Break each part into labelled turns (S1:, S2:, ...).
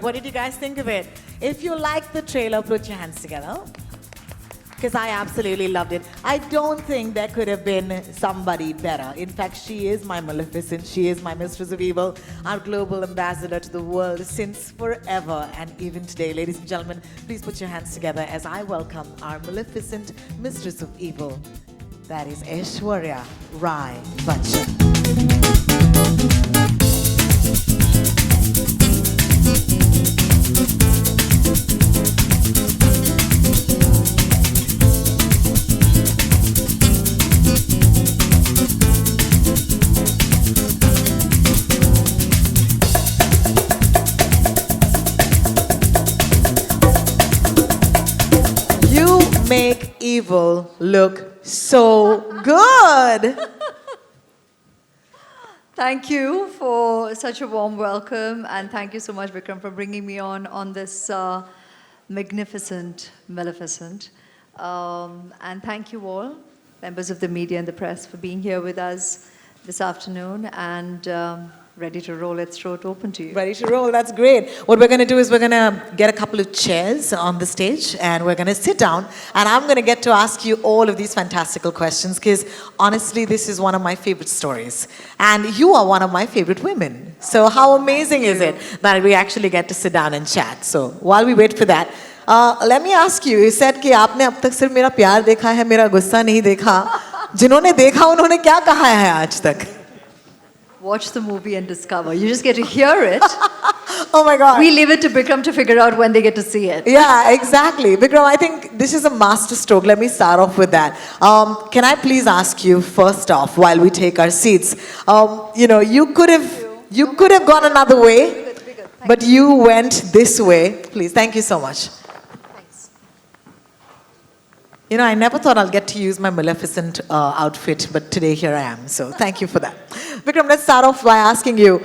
S1: What did you guys think of it? If you liked the trailer, put your hands together. Because I absolutely loved it. I don't think there could have been somebody better. In fact, she is my Maleficent. She is my Mistress of Evil, our global ambassador to the world since forever and even today. Ladies and gentlemen, please put your hands together as I welcome our Maleficent Mistress of Evil. That is Aishwarya Rai Bachchan. Make evil look so good.
S2: Thank you for such a warm welcome, and thank you so much, Vikram, for bringing me on this magnificent Maleficent. And thank you all, members of the media and the press, for being here with us this afternoon, and ready to roll. Let's throw it open to you.
S1: Ready to roll, that's great. What we're going to do is we're going to get a couple of chairs on the stage and we're going to sit down and I'm going to get to ask you all of these fantastical questions because honestly, this is one of my favorite stories. And you are one of my favorite women. So how amazing is it that we actually get to sit down and chat? So while we wait for that, let me ask you, you said कि आपने अब तक सिर्फ मेरा प्यार देखा है, मेरा गुस्सा नहीं देखा. जिन्होंने देखा उन्होंने क्या कहा है आज तक?
S2: Watch the movie and discover. You just get to hear it.
S1: Oh my God.
S2: We leave it to Bikram to figure out when they get to see it.
S1: Yeah, exactly. Vikram, I think this is a master stroke. Let me start off with that. Can I please ask you first off, while we take our seats, you could have gone another way, but you went this way. Please, thank you so much. I never thought I'll get to use my Maleficent outfit, but today here I am. So thank you for that. Vikram, let's start off by asking you,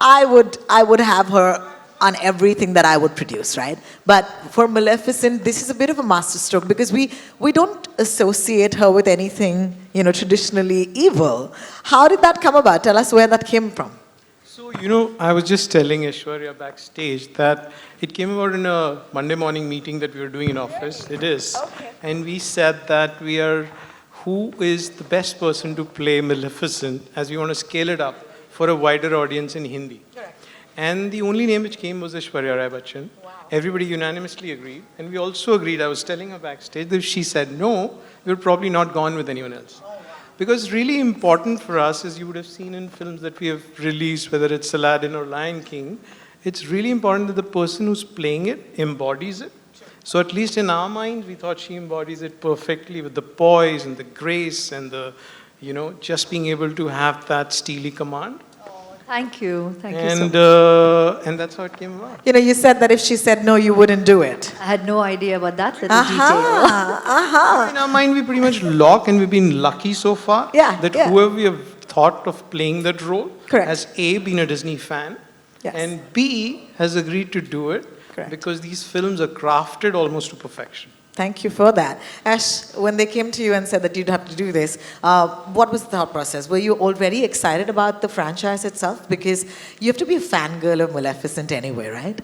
S1: I would have her on everything that I would produce, right? But for Maleficent, this is a bit of a masterstroke because we don't associate her with anything, traditionally evil. How did that come about? Tell us where that came from.
S3: So, I was just telling Aishwarya backstage that it came about in a Monday morning meeting that we were doing in office. It is.
S1: Okay.
S3: And we said that who is the best person to play Maleficent as we want to scale it up for a wider audience in Hindi.
S1: Correct.
S3: And the only name which came was Aishwarya Rai Bachchan.
S1: Wow.
S3: Everybody unanimously agreed. And we also agreed, I was telling her backstage, that if she said no, we would probably not gone with anyone else. Because really important for us, as you would have seen in films that we have released, whether it's Aladdin or Lion King, it's really important that the person who's playing it embodies it. So at least in our minds, we thought she embodies it perfectly with the poise and the grace and the, just being able to have that steely command.
S2: Thank you. Thank you so much.
S3: And that's how it came about.
S1: You said that if she said no, you wouldn't do it.
S2: I had no idea about that little detail.
S3: In our mind, we pretty much lock, and we've been lucky so far that whoever we have thought of playing that role has A, been a Disney fan, and B, has agreed to do it because these films are crafted almost to perfection.
S1: Thank you for that. Ash, when they came to you and said that you'd have to do this, what was the thought process? Were you already excited about the franchise itself? Because you have to be a fangirl of Maleficent anyway, right?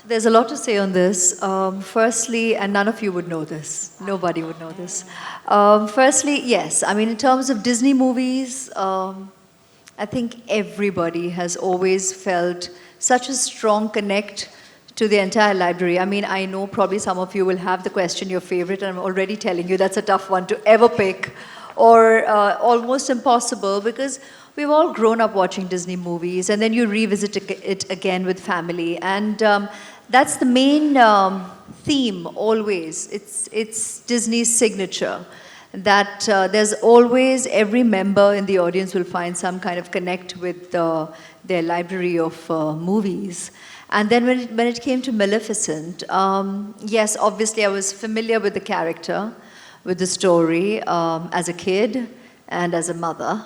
S2: There's a lot to say on this. Firstly, and none of you would know this. Nobody would know this. Firstly, yes. I mean, in terms of Disney movies, I think everybody has always felt such a strong connect to the entire library. I mean, I know probably some of you will have the question, your favorite, and I'm already telling you that's a tough one to ever pick, or almost impossible, because we've all grown up watching Disney movies, and then you revisit it again with family, and that's the main theme always. It's Disney's signature, that there's always, every member in the audience will find some kind of connect with their library of movies. And then when it came to Maleficent, yes, obviously I was familiar with the character, with the story as a kid and as a mother.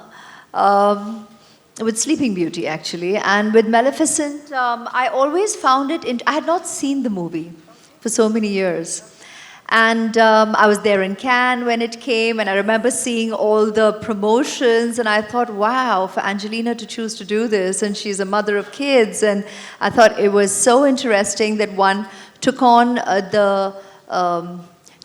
S2: With Sleeping Beauty, actually. And with Maleficent, I always found it, I had not seen the movie for so many years. And I was there in Cannes when it came, and I remember seeing all the promotions, and I thought, wow, for Angelina to choose to do this, and she's a mother of kids, and I thought it was so interesting that one took on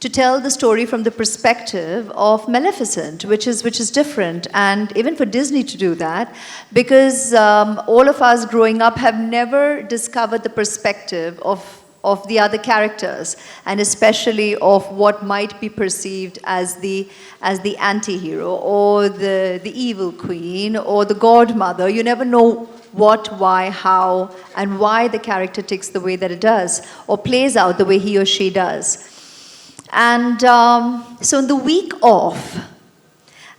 S2: to tell the story from the perspective of Maleficent, which is different, and even for Disney to do that, because all of us growing up have never discovered the perspective of the other characters, and especially of what might be perceived as the anti-hero, or the evil queen, or the godmother. You never know what, why, how, and why the character ticks the way that it does, or plays out the way he or she does. And so in the week off,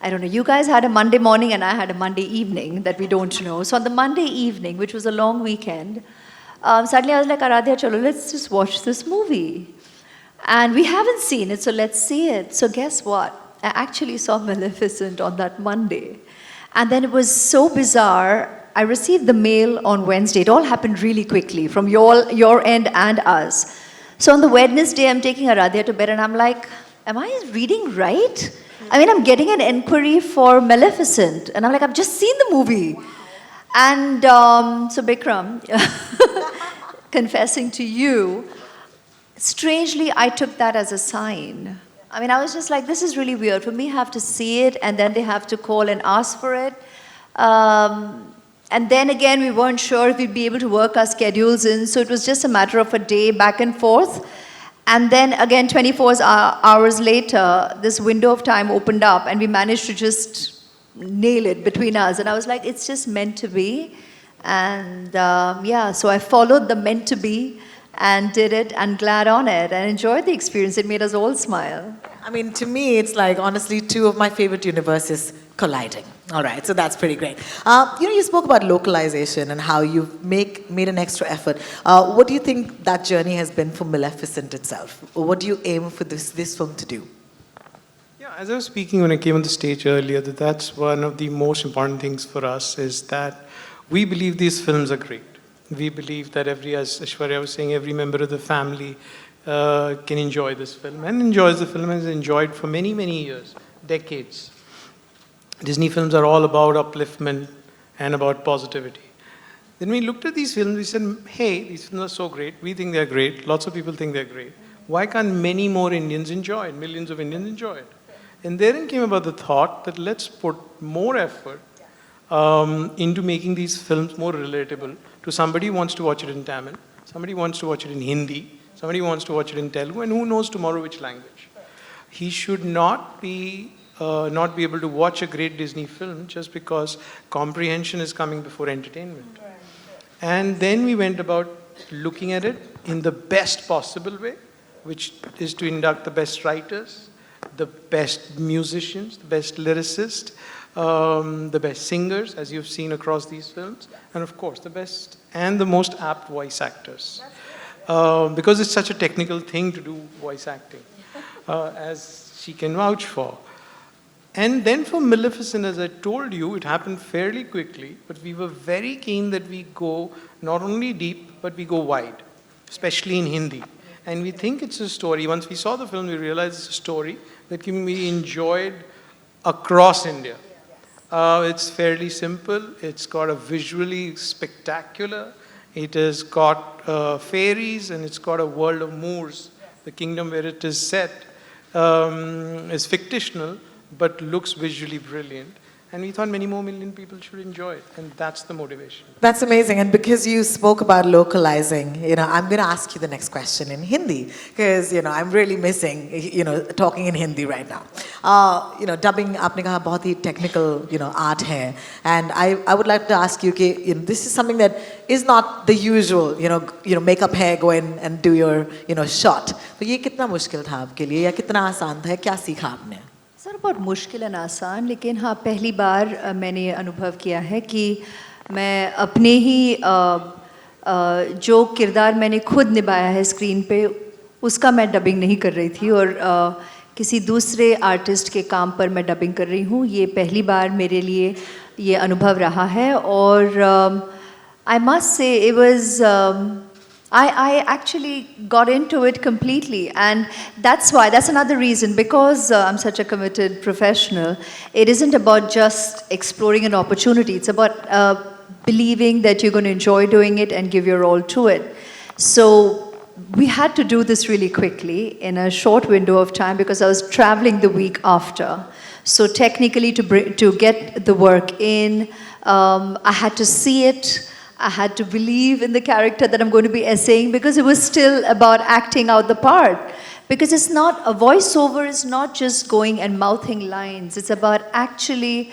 S2: I don't know, you guys had a Monday morning and I had a Monday evening that we don't know. So on the Monday evening, which was a long weekend, suddenly I was like, Aradhya, chalo, let's just watch this movie. And we haven't seen it, so let's see it. So guess what? I actually saw Maleficent on that Monday. And then it was so bizarre. I received the mail on Wednesday. It all happened really quickly from your end and us. So on the Wednesday, I'm taking Aradhya to bed, and I'm like, am I reading right? I mean, I'm getting an inquiry for Maleficent. And I'm like, I've just seen the movie. And so Bikram, confessing to you, strangely, I took that as a sign. I mean, I was just like, this is really weird. For me, I have to see it, and then they have to call and ask for it. And then again, we weren't sure if we'd be able to work our schedules in, so it was just a matter of a day back and forth. And then again, 24 hours later, this window of time opened up, and we managed to just nail it between us. And I was like, it's just meant to be. And yeah, so I followed the meant to be and did it, and glad on it, and enjoyed the experience. It made us all smile.
S1: I mean, to me, it's like, honestly, two of my favorite universes colliding. All right, so that's pretty great. You spoke about localization and how you've made an extra effort. What do you think that journey has been for Maleficent itself? Or what do you aim for this film to do?
S3: Yeah, as I was speaking when I came on the stage earlier, that's one of the most important things for us, is that we believe these films are great. We believe that as Aishwarya was saying, every member of the family can enjoy this film, and enjoys the film, and has enjoyed for many, many years, decades. Disney films are all about upliftment and about positivity. Then we looked at these films, we said, hey, these films are so great, we think they're great, lots of people think they're great. Why can't many more Indians enjoy it, millions of Indians enjoy it? And therein came about the thought that let's put more effort into making these films more relatable to somebody who wants to watch it in Tamil, somebody who wants to watch it in Hindi, somebody who wants to watch it in Telugu, and who knows tomorrow which language. He should not be able to watch a great Disney film just because comprehension is coming before entertainment. And then we went about looking at it in the best possible way, which is to induct the best writers, the best musicians, the best lyricists, the best singers, as you've seen across these films, and of course the best and the most apt voice actors. Because it's such a technical thing to do voice acting, as she can vouch for. And then for Maleficent, as I told you, it happened fairly quickly, but we were very keen that we go not only deep, but we go wide, especially in Hindi. And we think it's a story. Once we saw the film, we realized it's a story that can be enjoyed across India. It's fairly simple. It's got a visually spectacular. It has got fairies, and it's got a world of Moors. The kingdom where it is set is fictional, but looks visually brilliant. And we thought many more million people should enjoy it, and that's the motivation.
S1: That's amazing. And because you spoke about localizing, I'm going to ask you the next question in Hindi, because, I'm really missing, talking in Hindi right now. Dubbing, aapne kaha, bahut hi technical, art hai. And I would like to ask you, this is something that is not the usual, make up hair, go in and do your, shot. So ye kitna mushkil tha aapke liye, ya kitna aasan tha, kya सीखा आपने?
S2: Sir बहुत मुश्किल और आसान, लेकिन हाँ पहली बार मैंने अनुभव किया है कि मैं अपने ही जो किरदार मैंने खुद निभाया है स्क्रीन पे, उसका मैं डबिंग नहीं कर रही थी, और किसी दूसरे आर्टिस्ट के काम पर मैं डबिंग कर रही हूँ. ये पहली बार मेरे लिए ये अनुभव रहा है और I must say it was I actually got into it completely, and that's another reason, because I'm such a committed professional. It isn't about just exploring an opportunity. It's about believing that you're going to enjoy doing it and give your all to it. So we had to do this really quickly in a short window of time because I was traveling the week after. So technically, to get the work in, I had to see it. I had to believe in the character that I'm going to be essaying, because it was still about acting out the part. Because it's not, a voiceover is not just going and mouthing lines. It's about actually,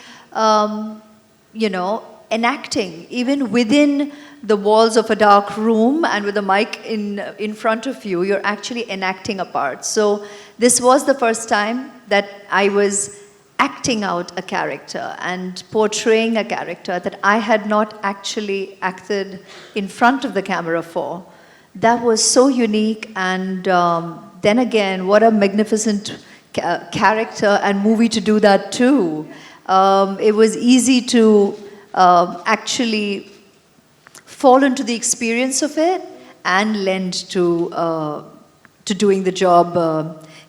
S2: enacting, even within the walls of a dark room and with a mic in front of you, you're actually enacting a part. So this was the first time that I was acting out a character and portraying a character that I had not actually acted in front of the camera for. That was so unique, and then again, what a magnificent character and movie to do that too. It was easy to actually fall into the experience of it and lend to doing the job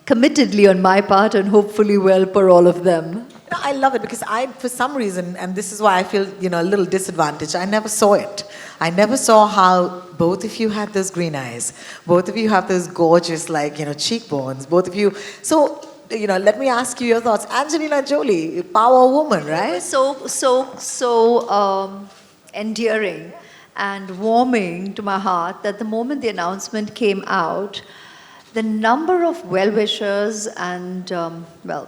S2: committedly on my part, and hopefully well for all of them.
S1: I love it because for some reason, and this is why I feel, a little disadvantaged, I never saw it. I never saw how both of you had those green eyes. Both of you have those gorgeous, cheekbones. Both of you. So, let me ask you your thoughts. Angelina Jolie, power woman, right?
S2: So endearing and warming to my heart that the moment the announcement came out, the number of well-wishers and,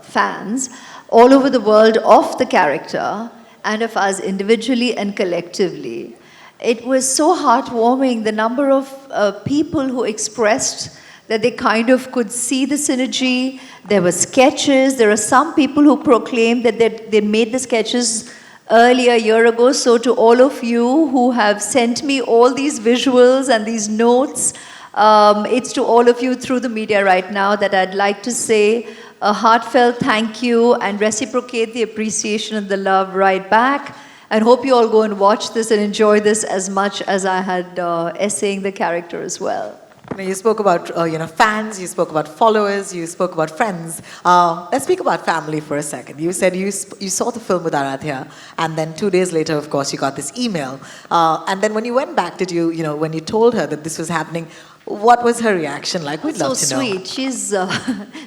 S2: fans all over the world of the character and of us individually and collectively, it was so heartwarming, the number of people who expressed that they kind of could see the synergy. There were sketches. There are some people who proclaimed that they made the sketches earlier, a year ago. So to all of you who have sent me all these visuals and these notes, it's to all of you through the media right now that I'd like to say a heartfelt thank you and reciprocate the appreciation and the love right back. And hope you all go and watch this and enjoy this as much as I had essaying the character as well.
S1: You spoke about fans, you spoke about followers, you spoke about friends. Let's speak about family for a second. You said you saw the film with Aradhya, and then 2 days later, of course, you got this email. And then when you went back, when you told her that this was happening, what was her reaction like? We'd love to know.
S2: So sweet.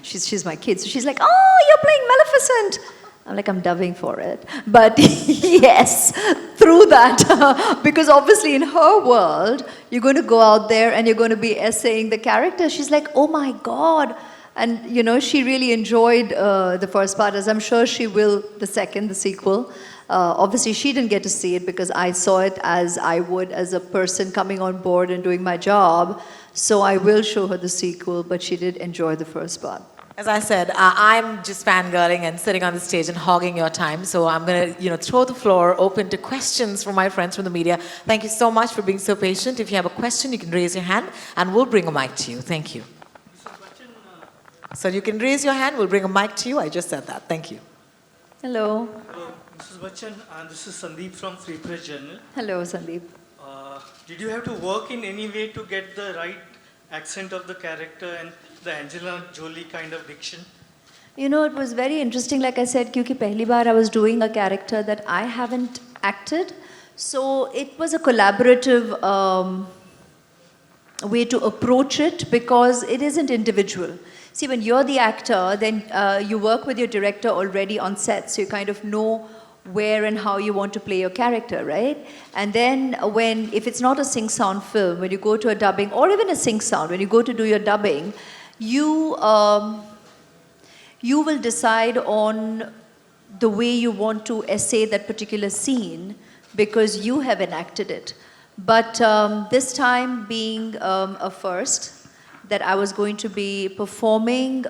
S2: She's my kid. So she's like, "Oh, you're playing Maleficent." I'm like, I'm dubbing for it. But yes, through that, because obviously in her world, you're going to go out there and you're going to be essaying the character. She's like, oh my God. And, she really enjoyed the first part, as I'm sure she will the second, the sequel. Obviously, she didn't get to see it because I saw it as I would as a person coming on board and doing my job. So I will show her the sequel, but she did enjoy the first part.
S1: As I said, I'm just fangirling and sitting on the stage and hogging your time. So I'm going to, throw the floor open to questions from my friends from the media. Thank you so much for being so patient. If you have a question, you can raise your hand and we'll bring a mic to you. Thank you. So you can raise your hand, we'll bring a mic to you. I just said that. Thank you.
S2: Hello.
S4: Hello, Mrs. Bachchan, and this is Sandeep from Free Press Journal.
S2: Hello, Sandeep.
S4: Did you have to work in any way to get the right accent of the character and the Angelina Jolie kind of diction?
S2: It was very interesting, like I said, because pehli baar I was doing a character that I haven't acted. So it was a collaborative way to approach it because it isn't individual. See, when you're the actor, then you work with your director already on set, so you kind of know where and how you want to play your character, right? And then if it's not a sing-sound film, when you go to a dubbing, or even a sing-sound, when you go to do your dubbing, you will decide on the way you want to essay that particular scene because you have enacted it. But this time being a first, that I was going to be performing,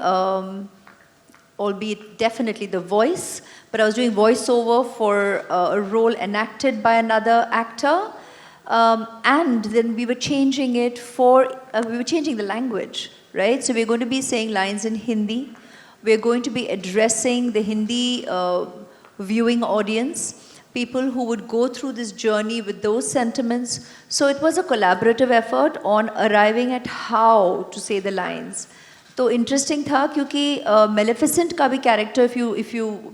S2: albeit definitely the voice, but I was doing voiceover for a role enacted by another actor. And then we were changing it we were changing the language, right? So we're going to be saying lines in Hindi, we're going to be addressing the Hindi viewing audience, people who would go through this journey with those sentiments. So it was a collaborative effort on arriving at how to say the lines. तो interesting था क्योंकि Maleficent का भी character,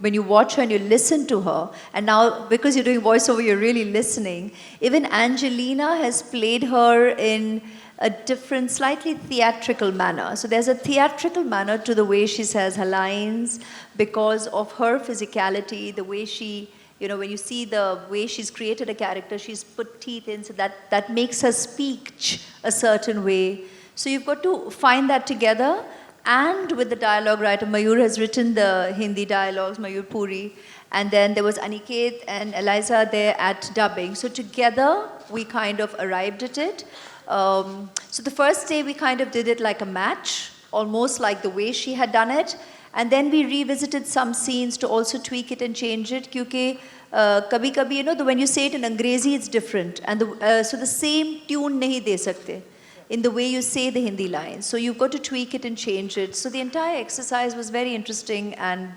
S2: when you watch her and you listen to her, and now because you're doing voiceover, you're really listening. Even Angelina has played her in a different, slightly theatrical manner. So there's a theatrical manner to the way she says her lines because of her physicality, the way she, you know, when you see the way she's created a character, she's put teeth in, so that makes her speak a certain way. So you've got to find that together. And with the dialogue writer, Mayur has written the Hindi dialogues, Mayur Puri. And then there was Aniket and Eliza there at dubbing. So together, we kind of arrived at it. So the first day, we kind of did it like a match, almost like the way she had done it. And then we revisited some scenes to also tweak it and change it. Because kabhi-kabhi, you know, when you say it in Angrezi, it's different. And so the same tune nahi de sakte in the way you say the Hindi lines. So you've got to tweak it and change it. So the entire exercise was very interesting and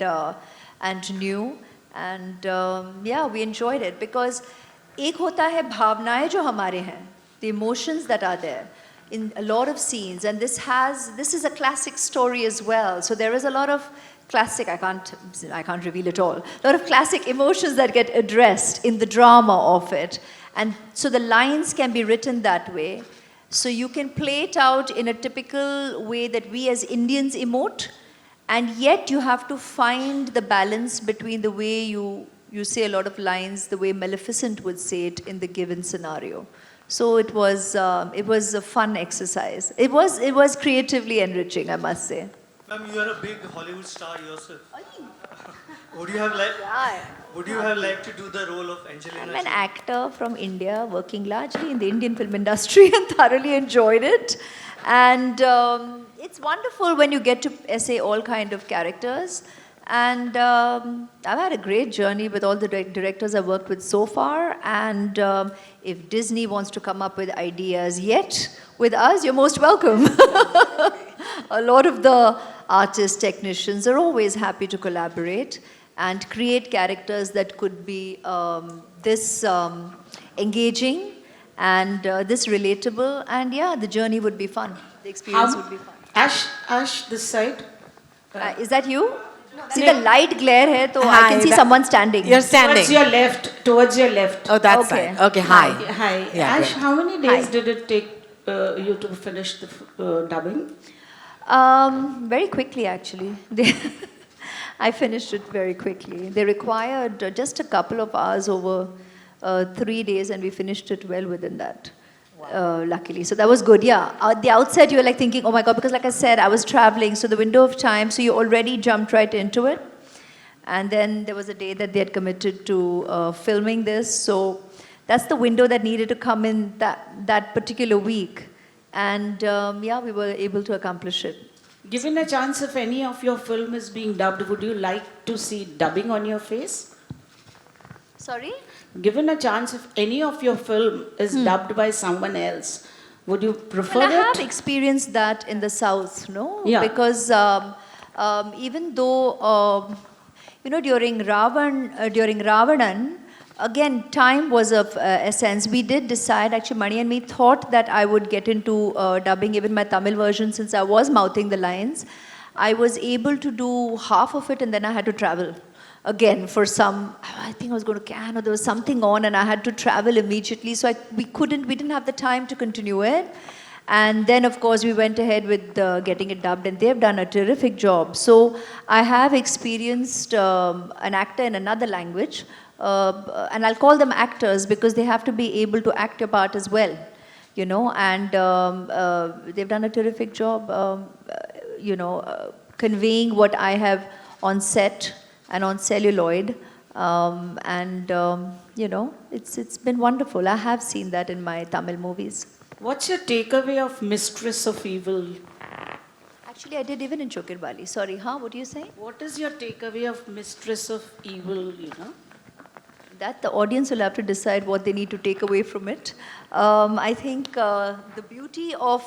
S2: new. And yeah, we enjoyed it because एक होता है भावनाएं जो हमारे हैं, the emotions that are there in a lot of scenes. And this is a classic story as well. So there is a lot of classic, I can't reveal it all, a lot of classic emotions that get addressed in the drama of it. And so the lines can be written that way. So you can play it out in a typical way that we as Indians emote, and yet you have to find the balance between the way you say a lot of lines, the way Maleficent would say it in the given scenario. So it was a fun exercise. It was creatively enriching, I must say.
S4: Ma'am, you are a big Hollywood star yourself. Would you have liked to do the role of Angelina?
S2: I'm an actor from India, working largely in the Indian film industry, and thoroughly enjoyed it. And it's wonderful when you get to essay all kind of characters. And I've had a great journey with all the directors I've worked with so far. And if Disney wants to come up with ideas yet with us, you're most welcome. A lot of the artists, technicians are always happy to collaborate and create characters that could be this engaging and this relatable. And yeah, the journey would be fun. The experience would be fun.
S5: Ash, this side.
S2: Is that you? See, the light glare hai, so I can see someone standing.
S1: You're standing.
S5: Towards your left.
S1: Oh, that
S2: Okay.
S1: side. Okay, hi.
S5: Hi.
S1: Yeah,
S5: Ash,
S1: good.
S5: how many days
S2: Hi.
S5: did it take you to finish the dubbing?
S2: Very quickly, actually. I finished it very quickly. They required just a couple of hours over 3 days, and we finished it well within that. Luckily. So that was good, yeah. At the outset, you were like thinking, oh my God, because like I said, I was traveling, so the window of time, so you already jumped right into it. And then there was a day that they had committed to filming this, so that's the window that needed to come in that particular week. And yeah, we were able to accomplish it.
S5: Given a chance, if any of your film is being dubbed, would you like to see dubbing on your face?
S2: Sorry?
S5: Given a chance, if any of your film is dubbed by someone else, would you prefer
S2: Well, I have
S5: it?
S2: experienced that in the South, no?
S5: Yeah.
S2: Because even though, you know, during Ravanan, again, time was of essence. We did decide, actually, Mani and me thought that I would get into dubbing even my Tamil version since I was mouthing the lines. I was able to do half of it and then I had to travel again for some, I think I was going to Cannes or there was something on and I had to travel immediately. So we didn't have the time to continue it. And then, of course, we went ahead with getting it dubbed, and they've done a terrific job. So I have experienced an actor in another language, and I'll call them actors because they have to be able to act a part as well, you know, and they've done a terrific job, you know, conveying what I have on set and on celluloid. You know, it's been wonderful. I have seen that in my Tamil movies.
S5: What's your takeaway of Mistress of Evil?
S2: Actually, I did even in Chokirbali. Sorry, what are you saying?
S5: What is your takeaway of Mistress of Evil, you know?
S2: That the audience will have to decide what they need to take away from it. I think the beauty of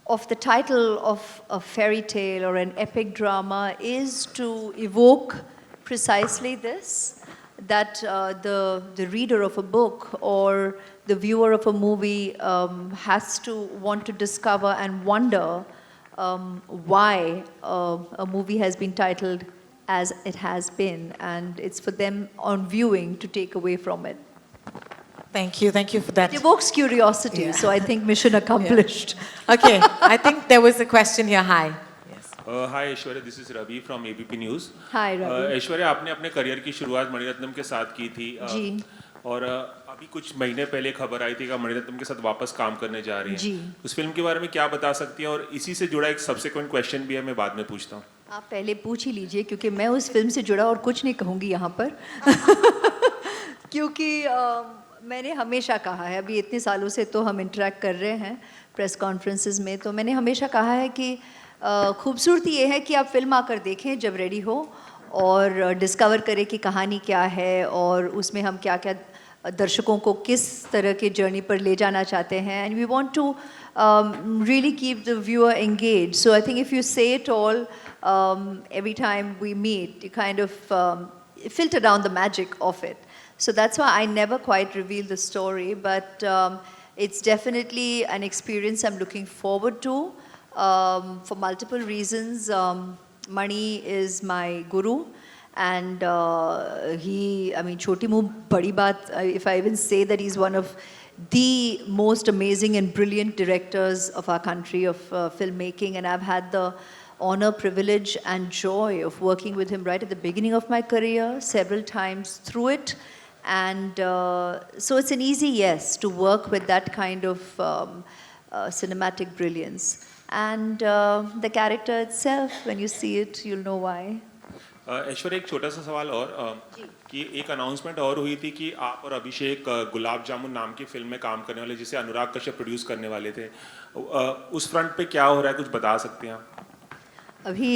S2: of the title of a fairy tale or an epic drama is to evoke precisely this, that the reader of a book or the viewer of a movie has to want to discover and wonder why a movie has been titled as it has been, and it's for them on viewing to take away from it.
S1: Thank you for that.
S2: It evokes curiosity,
S1: Yeah.
S2: so I think mission accomplished.
S1: Okay, I think there was a question here. Hi. Yes.
S6: Hi Aishwarya, this is Ravi from ABP news.
S2: Hi, Ravi.
S6: Aishwarya, आपने अपने career की शुरुआत मणिरत्नम के साथ की थी।
S2: जी।
S6: और अभी कुछ महीने पहले खबर आई थी कि मणिरत्नम के साथ वापस काम करने जा रही हैं।
S2: जी।
S6: उस फिल्म के बारे में क्या बता सकती हैं? और इसी से जुड़ा एक सब्सिक्वेंट क्वेश्चन भी है, मैं बाद में पूछता हूँ।
S2: आप पहले पूछ ही लीजिए, क्योंकि मैं उस फिल्म से जुड़ा और कुछ नहीं कहूँगी यहाँ पर। क्योंकि मैंने हमेशा कहा है, अभी इतने सालों से तो हम इंटरेक्ट कर रहे हैं प्रेस कॉन्फ्रेंसेस में, तो मैंने हमेशा कहा है कि खूबसूरती ये है कि आप फिल्म आकर देखें जब रेडी हो और डिस्कवर करें कि कहानी क्या है और उसमें हम क्या क्या दर्शकों को किस तरह के जर्नी पर ले जाना चाहते हैं, and we want to really keep the viewer engaged. So I think if you say it all every time we meet, you kind of filter down the magic of it. So that's why I never quite reveal the story, but it's definitely an experience I'm looking forward to for multiple reasons. Mani is my guru. And Choti Muh Badi Baat, if I even say that he's one of the most amazing and brilliant directors of our country of filmmaking, and I've had the honor, privilege and joy of working with him right at the beginning of my career, several times through it. And so it's an easy yes to work with that kind of cinematic brilliance. And the character itself, when you see it, you'll know why.
S6: Aishwarya, एक छोटा सा सवाल और कि एक announcement और हुई थी कि आप और अभिषेक गुलाब जामुन नाम की फिल्म में काम करने वाले, जिसे अनुराग कश्यप प्रोड्यूस करने वाले थे। उस फ्रंट पे क्या हो रहा है, कुछ बता सकते हैं आप?
S2: अभी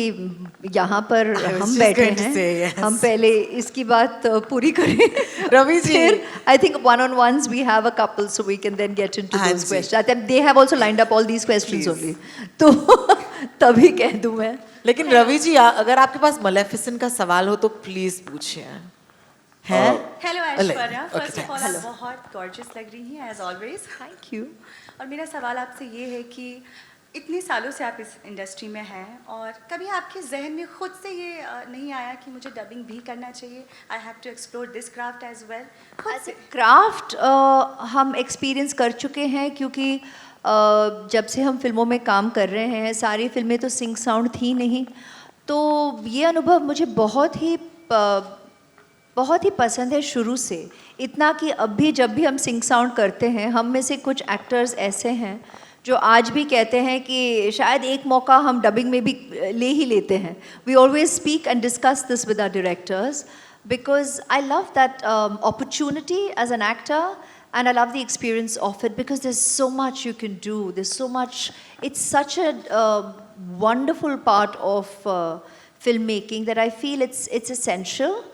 S2: यहाँ पर हम
S1: just
S2: बैठे
S1: going to
S2: हैं,
S1: say, yes.
S2: हम पहले इसकी बात पूरी करें।
S1: रवि जी।
S2: फिर I think one-on-ones we have a couple, so we can then get into
S1: हाँ
S2: those
S1: ji.
S2: questions. I think they have also lined up all these questions
S1: Please.
S2: only. तो तभी कह दूँ मैं।
S1: लेकिन रवि जी, अगर आपके पास Maleficent का सवाल हो तो प्लीज पूछिए। है?
S7: हेलो
S1: अले-
S7: Aishwarya,
S1: okay,
S7: first of all
S1: thanks.
S7: आप बहुत गॉर्जियस लग रही हैं एज ऑलवेज।
S2: Thank you.
S7: और मेरा सवाल आपसे ये है कि इतने सालों से आप इस इंडस्ट्री में हैं और कभी आपके जहन में खुद से ये नहीं आया कि मुझे डबिंग भी करना चाहिए, I have to explore this craft as well? खुद से
S2: क्राफ्ट हम एक्सपीरियंस कर चुके हैं, क्योंकि जब से हम फिल्मों में काम कर रहे हैं, सारी फिल्में तो सिंक साउंड थी नहीं, तो ये अनुभव मुझे बहुत ही पसंद है शुरू से। इतना कि अब भी जब भी हम सिंक साउंड करते हैं, हम में से कुछ एक्टर्स ऐसे हैं जो आज भी कहते हैं कि शायद एक मौका हम डबिंग में भी ले ही लेते हैं। We always speak and discuss this with our directors because I love that opportunity as an actor, and I love the experience of it because there's so much you can do. There's so much. It's such a wonderful part of filmmaking that I feel it's essential.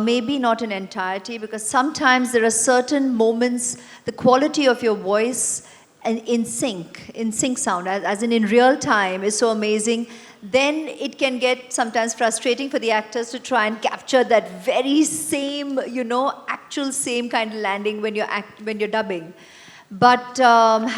S2: Maybe not in entirety, because sometimes there are certain moments, the quality of your voice and in sync sound, as in real time, is so amazing. Then it can get sometimes frustrating for the actors to try and capture that very same, actual same kind of landing when you're dubbing. But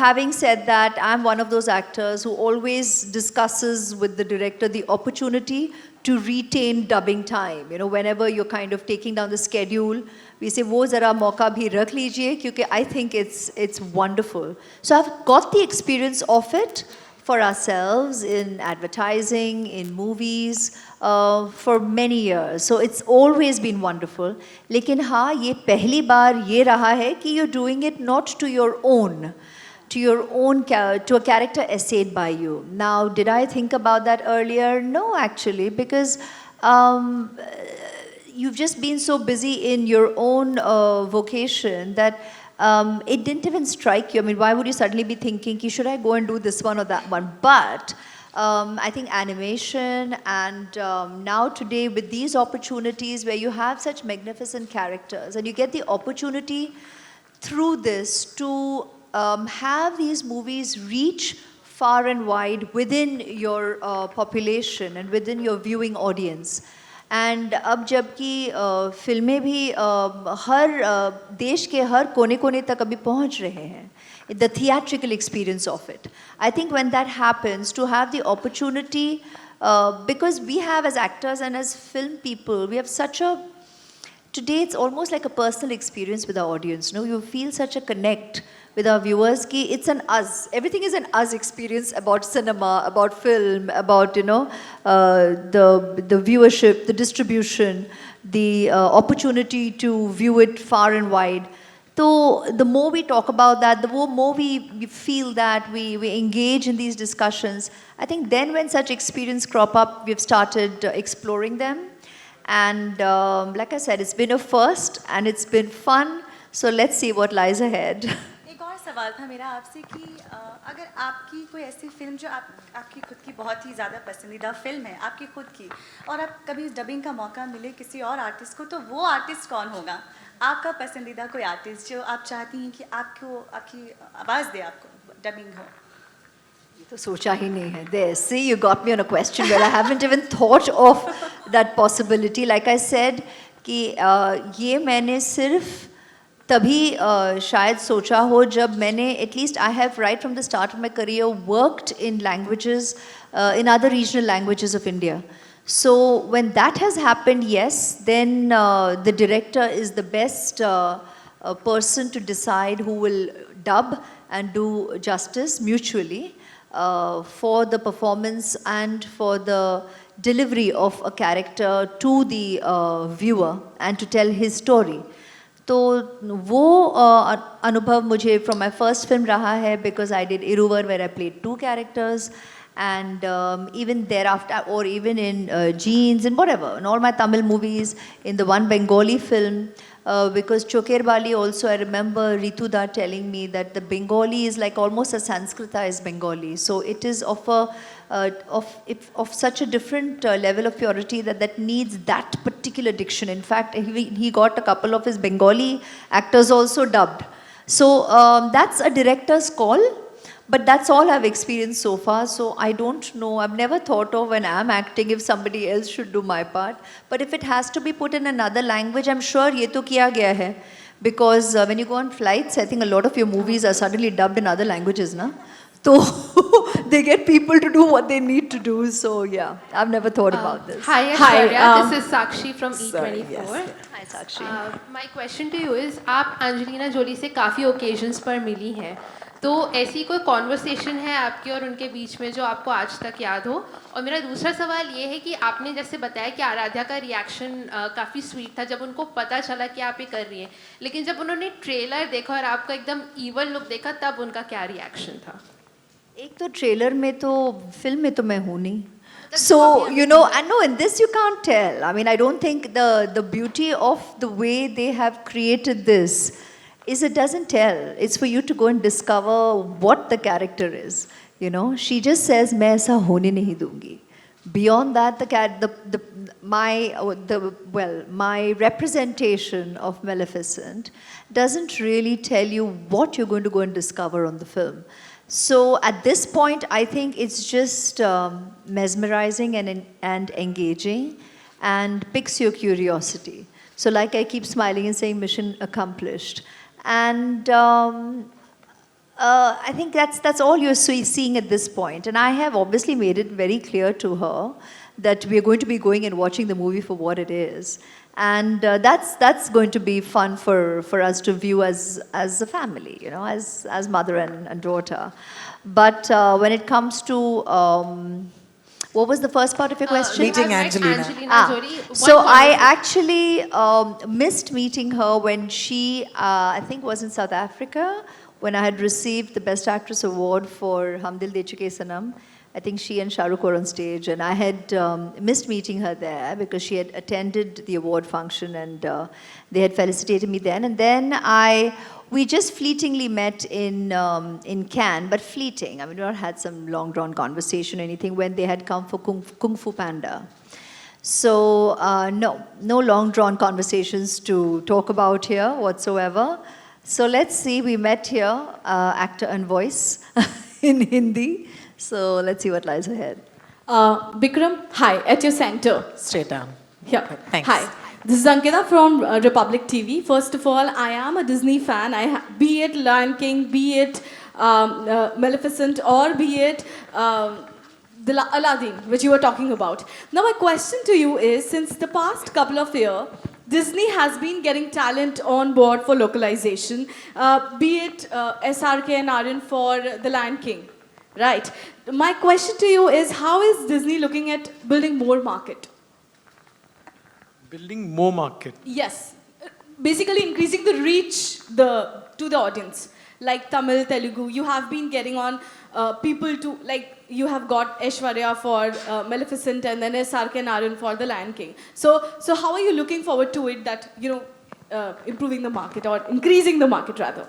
S2: having said that, I'm one of those actors who always discusses with the director the opportunity to retain dubbing time. Whenever you're kind of taking down the schedule, we say, wo zara mauka bhi rakh lijiye, kyunki I think it's wonderful. So I've got the experience of it for ourselves in advertising, in movies, for many years. So it's always been wonderful. लेकिन हाँ, ये पहली बार ये रहा है कि you're doing it not to your own, to a character essayed by you. Now, did I think about that earlier? No, actually, because you've just been so busy in your own vocation that it didn't even strike you. I mean, why would you suddenly be thinking, should I go and do this one or that one? But I think animation and now today with these opportunities where you have such magnificent characters and you get the opportunity through this to have these movies reach far and wide within your population and within your viewing audience. And अब जबकि फिल्में भी हर देश के हर कोने कोने तक अभी पहुंच रहे हैं, the theatrical experience of it. I think when that happens, to have the opportunity, because we have as actors and as film people, we have such a, today it's almost like a personal experience with our audience. No, you feel such a connect with our viewers. Ki it's an us. Everything is an us experience about cinema, about film, about the viewership, the distribution, the opportunity to view it far and wide. So the more we talk about that, the more we feel that, we engage in these discussions, I think then when such experience crop up, we've started exploring them. And like I said, it's been a first and it's been fun. So let's see what lies ahead.
S7: एक और सवाल था मेरा आपसे कि अगर आपकी कोई ऐसी फिल्म जो आपकी खुद की बहुत ही ज़्यादा पसंदीदा फिल्म है, आपकी खुद की, और आप कभी डबिंग का मौका मिले किसी और आर्टिस्ट को, तो वो आर्टिस्ट कौन होगा? आपका पसंदीदा कोई आर्टिस्ट जो आप चाहती हैं कि आपकी आवाज़ दे, आपको डबिंग हो?
S2: ये तो सोचा ही नहीं है. There, see, you got me on a question where I haven't even thought of that possibility. Like I said, कि ये मैंने सिर्फ तभी शायद सोचा हो जब मैंने, at least I have right from the start of my career worked in languages, in other regional languages of India. So when that has happened, yes, then the director is the best person to decide who will dub and do justice mutually for the performance and for the delivery of a character to the viewer and to tell his story. तो वो अनुभव मुझे from my first film रहा है, because I did Iruvar where I played 2 characters, and even thereafter, or even in Jeans and whatever, in all my Tamil movies, in the one Bengali film, because Choker Bali also, I remember Ritu Da telling me that the Bengali is like almost as Sanskrita Bengali. So it is of such a different level of purity that needs that particular diction. In fact, he got a couple of his Bengali actors also dubbed. So that's a director's call. But that's all I've experienced so far, so I don't know. I've never thought of when I'm acting if somebody else should do my part. But if it has to be put in another language, I'm sure ye to kiya gaya hai. Because when you go on flights, I think a lot of your movies are suddenly dubbed in other languages, na? So they get people to do what they need to do. So yeah, I've never thought about this.
S8: Hi, Aishwarya. This is Sakshi from E24.
S1: Yes.
S2: Hi, Sakshi.
S8: My question to you is, आप Angelina Jolie से काफ़ी occasions पर मिली हैं, तो ऐसी कोई conversation है आपके और उनके बीच में जो आपको आज तक याद हो? और मेरा दूसरा सवाल ये है कि आपने जैसे बताया कि आराध्या का रिएक्शन काफ़ी स्वीट था जब उनको पता चला कि आप ये कर रही हैं, लेकिन जब उन्होंने ट्रेलर देखा और आपका एकदम ईवल लुक देखा, तब उनका क्या रिएक्शन था?
S2: एक तो ट्रेलर में तो, फिल्म में तो मैं हूँ नहीं. So, you know, I know in this you can't tell. I mean, I don't think the beauty of the way they have created this is it doesn't tell. It's for you to go and discover what the character is. You know, she just says, मैं ऐसा होने नहीं दूँगी. Beyond that, my representation of Maleficent doesn't really tell you what you're going to go and discover on the film. So at this point, I think it's just mesmerizing and engaging and piques your curiosity. So like I keep smiling and saying, mission accomplished. And I think that's all you're seeing at this point. And I have obviously made it very clear to her that we're going to be going and watching the movie for what it is. And that's going to be fun for us to view as a family, you know, as mother and daughter. But when it comes to what was the first part of your question?
S1: Meeting Angelina.
S8: Jolie.
S2: So I actually missed meeting her when she, I think, was in South Africa when I had received the Best Actress Award for Hum Dil De Chuke Sanam. I think she and Shah Rukh were on stage, and I had missed meeting her there because she had attended the award function, and they had felicitated me then. And then we just fleetingly met in Cannes, but fleeting. I mean, we not had some long drawn conversation or anything when they had come for Kung Fu Panda. So no long drawn conversations to talk about here whatsoever. So let's see. We met here, actor and voice in Hindi. So let's see what lies ahead.
S9: Bikram, hi, at your center.
S1: Straight down.
S9: Here.
S1: Thanks.
S9: Hi. This is Ankita from Republic TV. First of all, I am a Disney fan. Be it Lion King, be it Maleficent, or be it Aladdin, which you were talking about. Now, my question to you is, since the past couple of years, Disney has been getting talent on board for localization, be it SRK and Aryan for The Lion King, right? My question to you is, how is Disney looking at building more market?
S3: Building more market.
S9: Yes, basically increasing the reach to the audience. Like Tamil, Telugu, you have been getting on people to, like you have got Aishwarya for Maleficent and then SRK and Aryan for The Lion King. So how are you looking forward to it that, improving the market or increasing the market rather?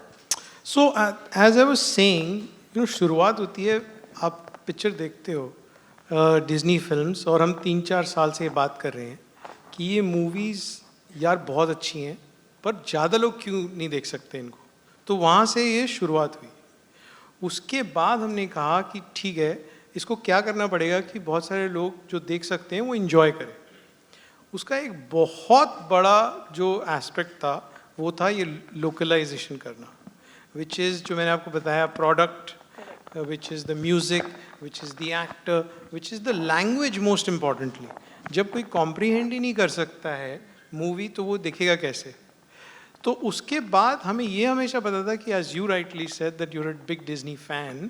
S3: So as I was saying, शुरुआत होती है, आप picture देखते हो Disney films और हम 3-4 साल से ये बात कर रहे हैं कि ये मूवीज़ यार बहुत अच्छी हैं पर ज़्यादा लोग क्यों नहीं देख सकते इनको, तो वहाँ से ये शुरुआत हुई। उसके बाद हमने कहा कि ठीक है, इसको क्या करना पड़ेगा कि बहुत सारे लोग जो देख सकते हैं वो इन्जॉय करें। उसका एक बहुत बड़ा जो एस्पेक्ट था वो था ये लोकलाइजेशन करना, विच इज़ जो मैंने आपको बताया product, which is the music, which is the actor, which is the language most importantly. जब कोई कॉम्प्रीहेंड ही नहीं कर सकता है मूवी तो वो देखेगा कैसे। तो उसके बाद हमें ये हमेशा पता था कि as you rightly said that you're a big Disney fan,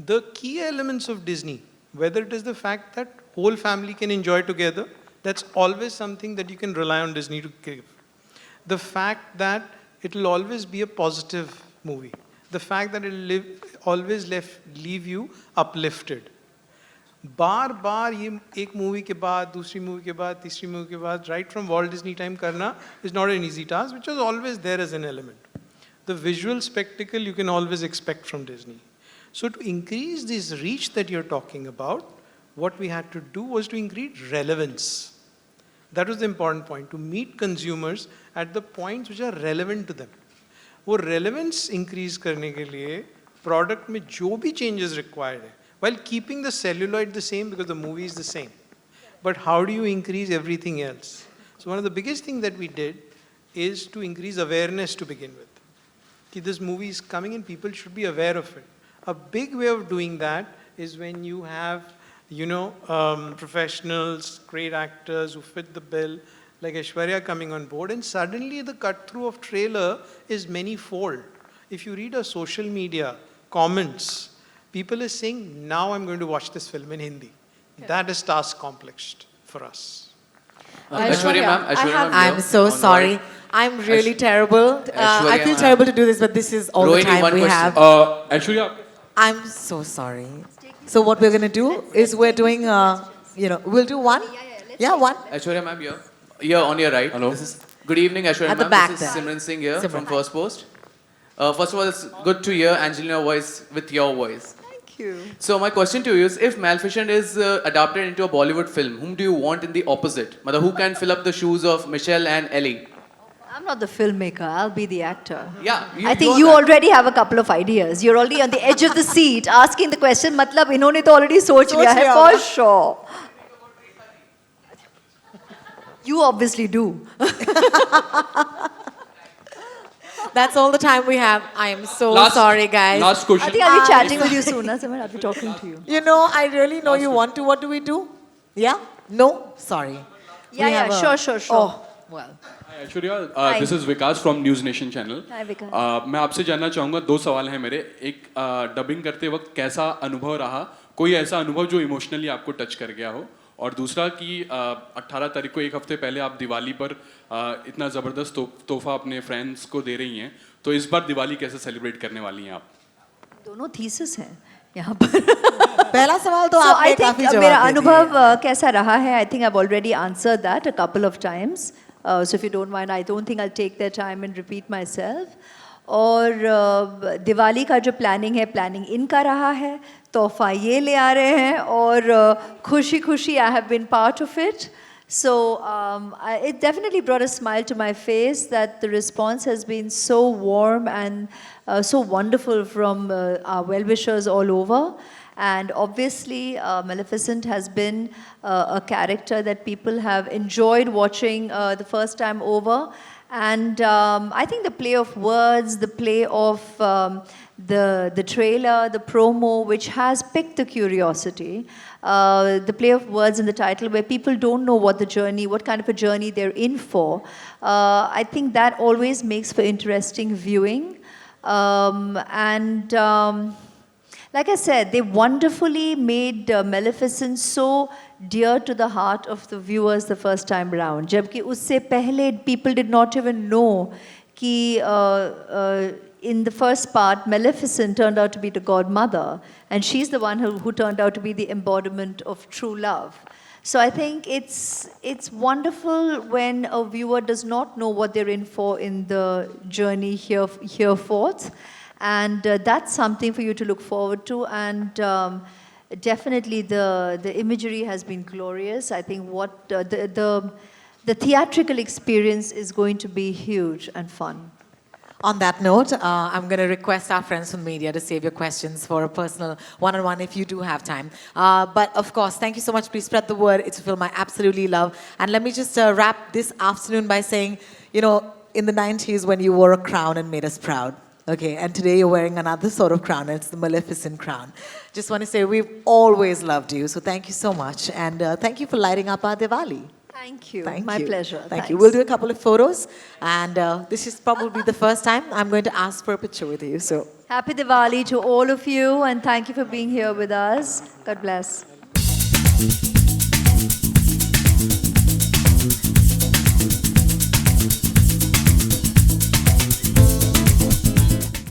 S3: the key elements of Disney, whether it is the fact that whole family can enjoy together, that's always something that you can rely on Disney to give. The fact that it will always be a positive movie. The fact that it will always leave you uplifted. बार बार ये एक movie के बाद दूसरी movie के बाद तीसरी movie के बाद right from Walt Disney time करना is not an easy task, which was always there as an element. The visual spectacle you can always expect from Disney. So to increase this reach that you're talking about, what we had to do was to increase relevance. That was the important point, to meet consumers at the points which are relevant to them. वो relevance increase करने के लिए product में जो भी changes required है, while keeping the celluloid the same because the movie is the same. But how do you increase everything else? So one of the biggest things that we did is to increase awareness to begin with. कि this movie is coming and people should be aware of it. A big way of doing that is when you have, professionals, great actors who fit the bill, like Aishwarya coming on board, and suddenly the cut-through of trailer is many-fold. If you read our social media comments, people are saying, now I'm going to watch this film in Hindi. That is task complex for us.
S9: Aishwarya ma'am,
S1: I'm so sorry. I'm really terrible. I feel terrible to do this, but this is all the time we have.
S10: Aishwarya,
S1: I'm so sorry. So what we're going to do is we're doing, we'll do one. Yeah, one.
S11: Aishwarya ma'am, here on your right.
S10: Hello.
S11: Good evening, Aishwarya
S1: At the
S11: ma'am.
S1: back
S11: This is
S1: there.
S11: Simran Singh here
S1: Simran.
S11: from First Post. First of all, it's good to hear Angelina's voice with your voice.
S2: Thank you.
S11: So my question to you is, if Maleficent is adapted into a Bollywood film, whom do you want in the opposite? Matlab, who can fill up the shoes of Michelle and Ellie?
S2: I'm not the filmmaker, I'll be the actor.
S11: Yeah,
S2: I think you already have a couple of ideas. You're already on the edge of the seat asking the question, matlab इन्होंने तो already सोच लिया है for sure. You obviously do.
S1: That's all the time we have. I am so sorry, guys.
S10: Last
S2: I
S10: question.
S2: think I'll be chatting with you soon. Simran, I'll be talking to you.
S1: I really know you want to. What do we do? Yeah? No? Sorry.
S2: Yeah, sure.
S1: Oh, well.
S10: Hi, Aishwarya,
S2: Hi.
S10: this is Vikas from News Nation channel.
S2: Hi, Vikas.
S10: मैं आपसे जानना चाहूँगा, 2 सवाल हैं मेरे. एक, dubbing करते वक्त कैसा अनुभव रहा? कोई ऐसा अनुभव जो इमोशनली आपको टच कर गया हो? और दूसरा कि 18 तारीख को एक हफ्ते पहले आप दिवाली पर इतना ज़बरदस्त तोहफा अपने फ्रेंड्स को दे रही हैं, तो इस बार दिवाली कैसे सेलिब्रेट करने वाली हैं आप?
S2: दोनों थीसिस हैं यहाँ पर.
S1: पहला सवाल तो
S2: So
S1: आपने
S2: I think
S1: काफी जवाब
S2: मेरा
S1: दे
S2: अनुभव कैसा रहा है, I think I've already answered that a couple of times. So if you don't mind, I don't think I'll take their time and repeat myself. और दिवाली का जो प्लानिंग है, प्लानिंग इनका रहा है, तोहफा ये ले आ रहे हैं और खुशी खुशी I have been part of it. So it definitely brought a smile to my face that the response has been so warm and so wonderful from our well-wishers all over. And obviously, Maleficent has been a character that people have enjoyed watching the first time over. And I think the play of words, the play of the trailer, the promo, which has piqued the curiosity, the play of words in the title where people don't know what the journey, what kind of a journey they're in for, I think that always makes for interesting viewing. Like I said, they wonderfully made Maleficent so dear to the heart of the viewers the first time round. Jabki usse pehle people did not even know कि in the first part, Maleficent turned out to be the godmother, and she's the one who turned out to be the embodiment of true love. So I think it's wonderful when a viewer does not know what they're in for in the journey hereforth. And that's something for you to look forward to. And definitely the imagery has been glorious. I think what the theatrical experience is going to be huge and fun.
S1: On that note, I'm going to request our friends from media to save your questions for a personal one-on-one if you do have time. But of course, thank you so much. Please spread the word. It's a film I absolutely love. And let me just wrap this afternoon by saying, you know, in the 90s when you wore a crown and made us proud. Okay, and today you're wearing another sort of crown, and it's the Maleficent crown. Just want to say we've always loved you, so thank you so much. And thank you for lighting up our Diwali.
S2: Thank you.
S1: Thank
S2: My
S1: you.
S2: pleasure.
S1: Thank you.
S2: Thanks.
S1: We'll do a couple of photos, and this is probably the first time I'm going to ask for a picture with you. So
S2: Happy Diwali to all of you, and thank you for being here with us. God bless.